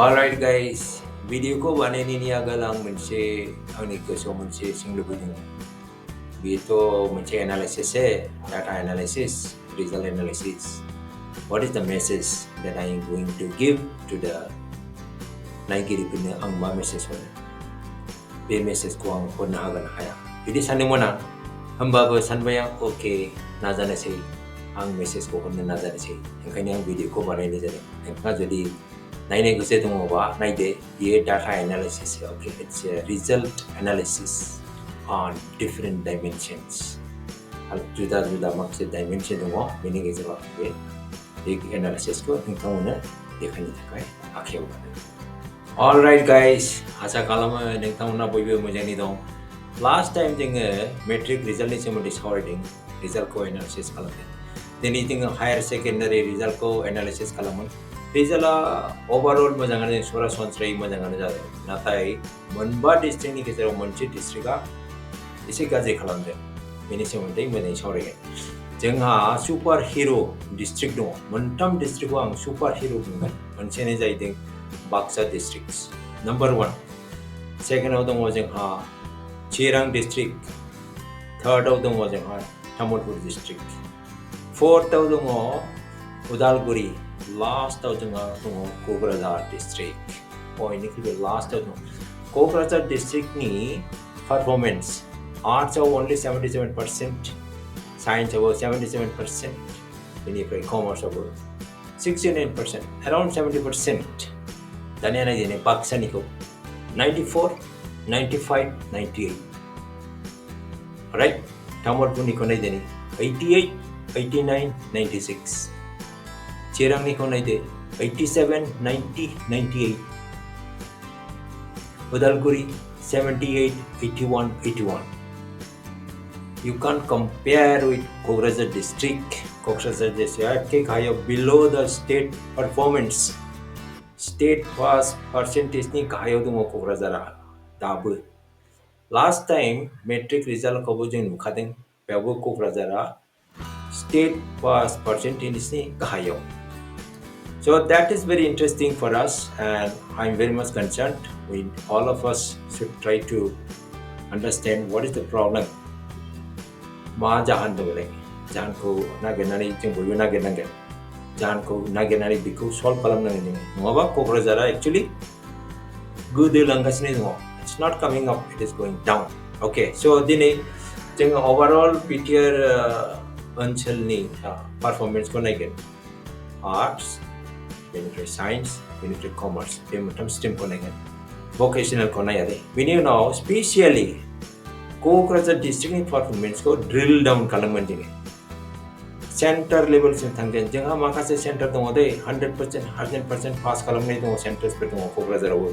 Alright guys, video ko banayinin niya lang mense ang nagkaso mense singlubudin. Bito mense analysis data analysis, result analysis. What is the message that I am going to give to the naikiripin ang ma message ko? Be message ko ang punahagan kaya. Hindi sanin mo na, hamba san ba yung okay, nasa na siya ang message ko kung nasa na siya. Ang kanyang video ko banayinin siya. Ang nga jadi, nainay ko siya itong mga naide, ye data analysis. Okay, it's a result analysis on different dimensions. Juda-juda maksud dimension mo, meaning is about okay. एक analysis को इनका उन्हें देखने तक है आखिर वाला. All right guys, आशा काला में देखता हूँ ना बोई मुझे नहीं दो. Last time जिंगे metric result नहीं चमड़ी sorting result को analysis काला थे. Then इतिंग higher secondary result को analysis काला मन. Result overall मजांगने सोरा सोंसरे मजांगने जाते. नाताई मनबा district नहीं किसी रो मंची district का इसी का जे काला में. मैंने चमड़ी में नहीं sorting. जोंहा सुपर हिरो डिस्ट्रिक्ट दङ मोनथाम डिस्ट्रिक्टखौ आं सुपर हिरो बुंगोन मोनसेनो जाहैदों बाक्सा डिस्ट्रिक्ट्स नम्बर 1 सेकेन्डआव दङ जोंहा चिरां डिस्ट्रिक्ट थार्डआव दङ जोंहा तामुलपुर डिस्ट्रिक्ट फोर्थआव दङ उदालगुरि लास्टआव जोंहा दङ कक्राझार डिस्ट्रिक्ट बयनिख्रुइबो लास्टआव दङ Kokrajhar डिस्ट्रिक्टनि performance आर्ट्सआव only 77%, science about 77%, benefit commerce about 69%, around 70%. Daniana dine Baksa niko 94, 95, 98. Alright, Tamulpur niko na dine 88, 89, 96. Chirang niko na dine 87, 90, 98. Udalguri 78, 81, 81. You can't compare with Kokrajhar district. Kokrajhar district is below the state performance. State pass percentage ni kahayo dungo Kokrajhar dabu. Last time metric result ko bujeng mukadeng pebo Kokrajhar state pass percentage ni kahayo. So that is very interesting for us, and I'm very much concerned. All of us should try to understand what is the problem. मा जाहान दो ले जाहान को नागिरनानै जों बयबो नागिरनांगोन जाहानखौ नागिरनानै बेखौ solve खालामनांगोन जों नङाबा कक्राझारा एक्चुअली गोदोलांगासिनो दङ it's not coming up, it is going down. Okay, so दिनै जों ओवरऑल बिटिआर ओनसोलनि परफॉर्मेंस को नायगोन आर्ट्स बेनिफ्राय साइन्स बेनिफ्राय कमार्स बे मोनथाम स्ट्रीमखौ नायगोन भकेशनल को नाया दे बेनि उनाव स्पेशली Kokrajhar district performance को drill down खालामगोन जोङो सेंटर लेवल सिम थांगोन जोंहा माखासे सेंटर दङ दे 100% पास खालामनाय दङ सेंटर्सफोर दङ कक्राझारावबो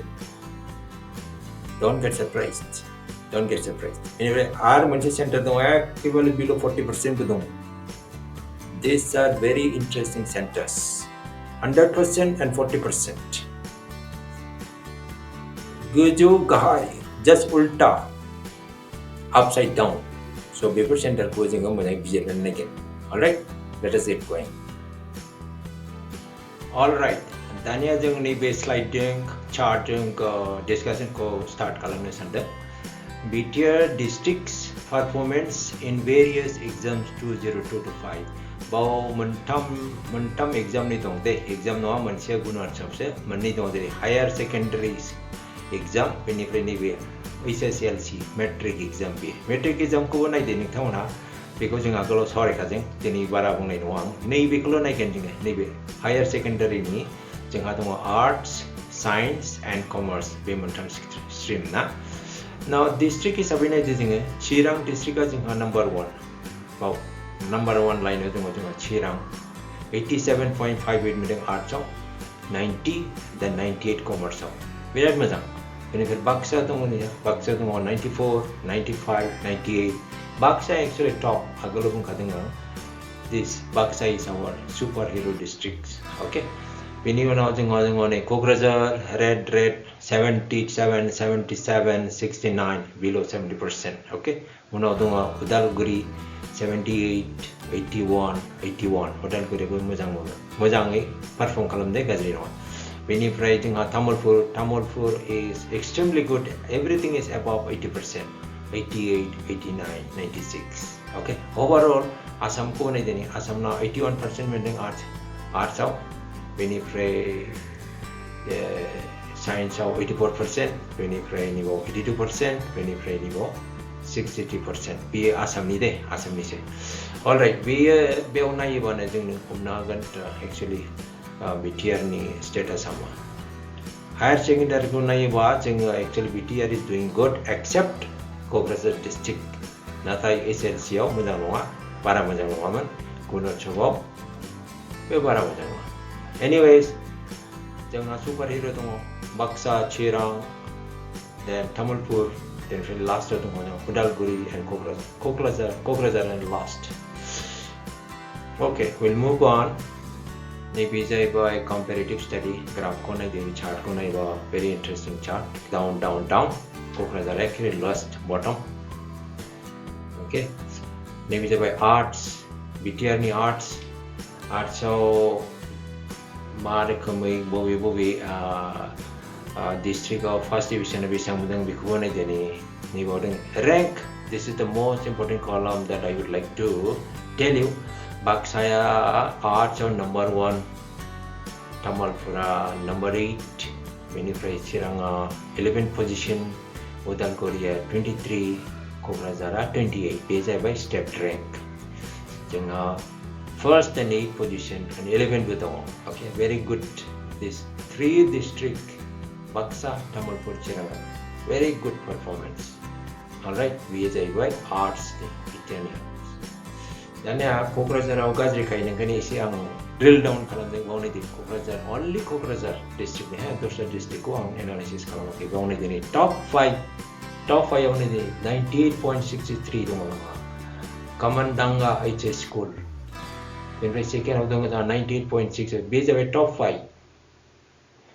don't get surprised बेनिफ्राय आर मोनसे सेंटर दङ एकेबारे below 40% बो दङ these are very interesting centers 100% and 40% गोजौ गाहाय just उल्टा upside down. So paper center ko jinga mo nai bijiran na gen. All right, let us get going. All right, dania jeng ni be slide jeng chart jeng discussion ko start kalamne sanda. BTR districts performance in various exams 2025. Bao mentam exam ni dong de exam no manse gunar sabse manni dong de higher secondary exam benefit ni be SSLC metric exam be metric exam ko nai de ning thona beko jing agalo sore ka jing tini bara bungnai no ang nei be ko nai ken jing nei be higher secondary ni jingha dong arts science and commerce be montam stream na now district is abinai de jing Chirang district ka jingha number 1 wow number 1 line ho jing Chirang 87.58 million arts 90 then 98 commerce birat majang benefit Baksa dong ni Baksa dong 94 95 98 Baksa actually top agalobung kadinga this Baksa is our superhero districts okay bini ona jing ne Kokrajhar red 77 77 69 below 70% okay una dong Udalguri 78 81 81 Udalguri bo mojangai perform kalamde gajri no Benifray Tamulpur is extremely good. Everything is above 80%, 88, 89, 96. Okay. Overall, Assam ko na din. Assam na 81% mending arts out. Benifray science out 84%. Benifray niveau 82%. Benifray niveau 63%. Be Assam ni de. Assam ni se. All right. Be una iba na jeng umnagan actually. BTR ni status sama. Higher secondary ko na iba jeng actually BTR is doing good except Kokrajhar district. Natay SLC yaw mudang para mudang man kuno chobo be para mudang. Anyways, jeng superhero tungo Baksa, Chirang, then Tamulpur, then last tungo Udalguri and Kokrajhar and last. Okay, we'll move on. Maybe by comparative study graph ko na din chart ko na iba very interesting chart down Kokrajhar actually last bottom. Okay, maybe by arts BTR ni arts so marekamay bobi district of first division na bisang mudang bikuha na din ni bodeng rank. This is the most important column that I would like to tell you. Baksa arts on number 1, Tamulpur number 8, Benifray Chirang 11th position, Udalguri 23, Kokrajhar 28. These are by stepped rank. First and 8th position and 11th with them. Okay, very good. This 3 district, Baksa, Tamulpur, Chirang, very good performance. All right, we by arts. Dan Kokrajhar Kajri kain kani isi ang drill down kalan deng gauni di Kokrajhar only Kokrajhar district ni dosra district ko ang analysis kalan ke gauni di top 5 gauni di 98.63 dong Kamandanga HS school. Then second of them 98.6. These are top 5.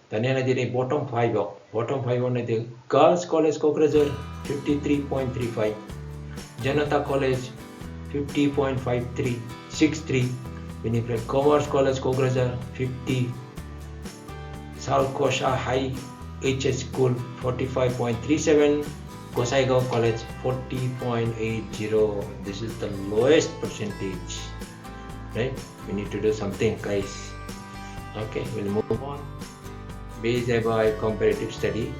Dan yana di bottom 5 on the Girls College Kokrajhar 53.35, Janata College 50.5363, Benifray Commerce College Kokrajhar 50, South Kosha High HS School 45.37, Gosaigaon College 40.80. This is the lowest percentage, right? We need to do something, guys. Okay, we'll move on. Based by comparative study,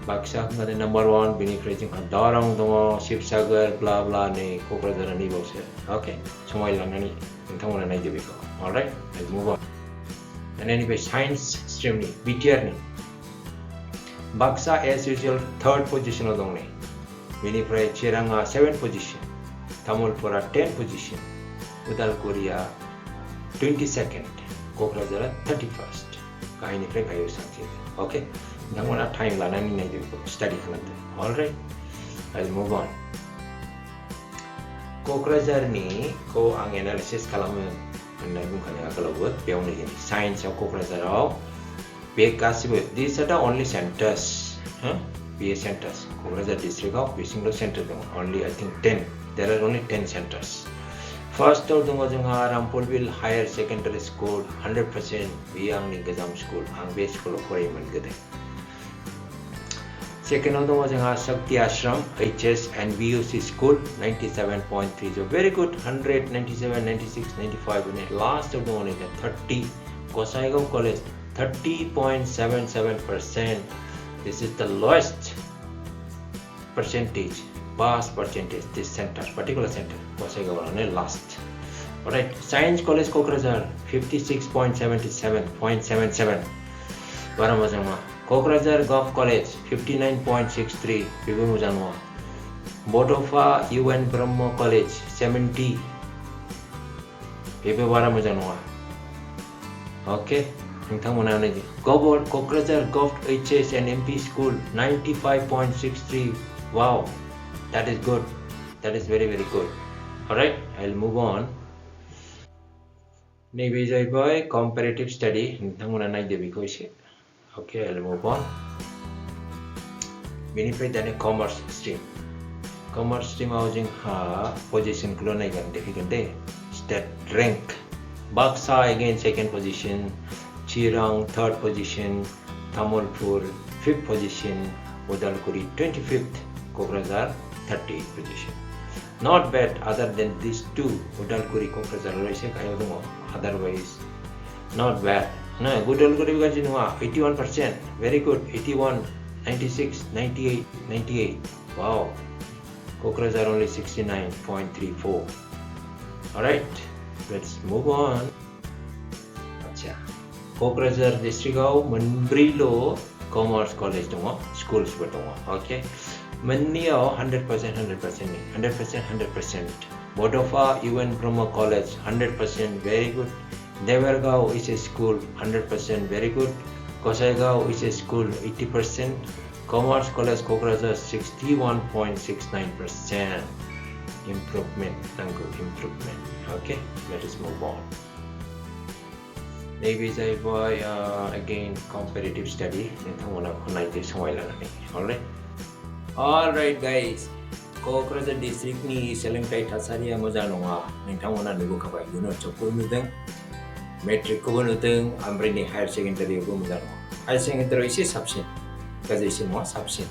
Baksa nga number 1, Benifray Darang dongo, Sibsagar, blah blah ni Kokrajhar ni bose. Okay, sumay lang nani. Intang mo na nai debi ko. All right, let's move on. And anyway, science stream ni BTR ni. Baksa as usual 3rd position odong ni. Benifray Chirang 7th position, Tamulpur 10th position, Udalguri 22nd, Kokrajhar 31st. Kain ni kayo sangsit. Okay. Nang time la nani nai study kalante. All right, I'll move on. Kokrajhar ni ko ang analysis kalamu andai mung kanya kalawat peong ni science of Kokrajhar bekasibu. These are the only centers, BA centers. Kokrajhar district of single center only I think 10. There are only 10 centers. First of them was Rampurville Higher Secondary School 100% Biang ni Gazam School ang base school of Korean gade. Second of them was Shakti Ashram HS and VUC School 97.3. So very good, 100, 97, 96, 95. And last of them one is 30 Gosaigaon College 30.77%. This is the lowest percentage, vast percentage. This center, particular center, Gosaigaon last. Alright, Science College Kokrajhar 56.77.77. Kokrajhar Golf College 59.63. Bodofa UN Brahmo College 70. Okay. Gogoi Kokrajhar Golf HS and MP School 95.63. Wow, that is good. That is very good. Alright, I'll move on. Maybe boy comparative study. Okay, I'll move on. Benefit than a commerce stream. Commerce stream housing position clonaigan difficult day. Stat rank. Baksa again second position. Chirang 3rd position, Tamulpur 5th position, Udalguri 25th, Kokrajhar 38th position. Not bad other than these two, Udalguri, Kokrajhar, otherwise not bad. No, Udalguri 81%, very good, 81, 96, 98, 98. Wow. Kokrajhar only 69.34. Alright, let's move on. Acha. Kokrajhar district Manbrilo Commerce College schools okay. Manniao 100%, 100%. Bodofa UN Brahma College 100%, very good. Devargao is a school 100%, very good. Kosaigaon is a school 80%. Commerce College Kokrajhar 61.69%. Improvement. Okay, let us move on. Maybe I boy again comparative study. Alright guys. Kokrajhar district ni select tasari amazanonga. Nintangona nubu kabay unit chokul nudeng. Metric ko nudeng amrini higher secondary ko mudano. Higher secondary is subsin. Kasi mo subsin.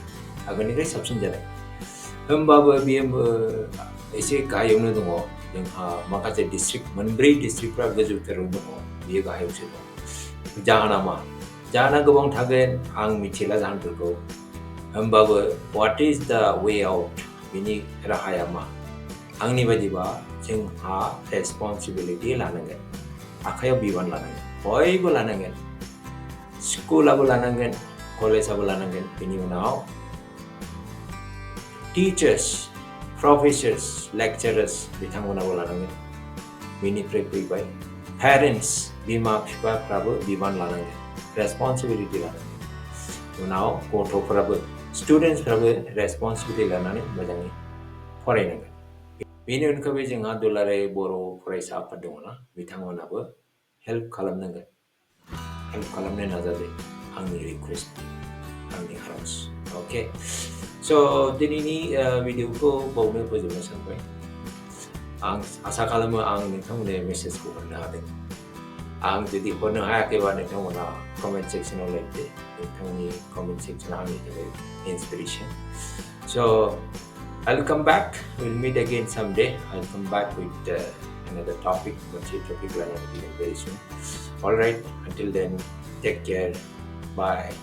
Agani kay subsin jala. Hembaba biem isi kayo nudungo. Yung Makase district Manbri district pra gazu terungo. Biye kayo sito. Jahana ma. Jahana gabong thagen ang michila jahan turko. Hembaba what is the way out? Bini rahayama. Ang nibadiba jeng responsibility lanangan. Akayo biwan lanangan. Boy ko lanangan. School abo lanangan. College abo lanangan. Bini now. Teachers, professors, lecturers bitanguna abo lanangan. Bini prepare. Parents bima pshpa prabo biwan lanangan. Responsibility lanangan. Now koto prabo. Students prabo responsibility lanangan majangi. Foreign. Bini unka bejeng dolare boro praisa padungna bitanguna abo help kalamnanga. Help kalamne nazade. Angni request. Angni haras. Okay. So ini video ko bawme po jema sampai. Ang asa kalamo ang nitong ne message ko na natin. Ang jadi kono ha ke ba nitong na comment section ulit nitong ni comment section ang nito inspiration. So I'll come back. We'll meet again someday. I'll come back with another topic. What's your topic? Very soon. All right. Until then, take care. Bye.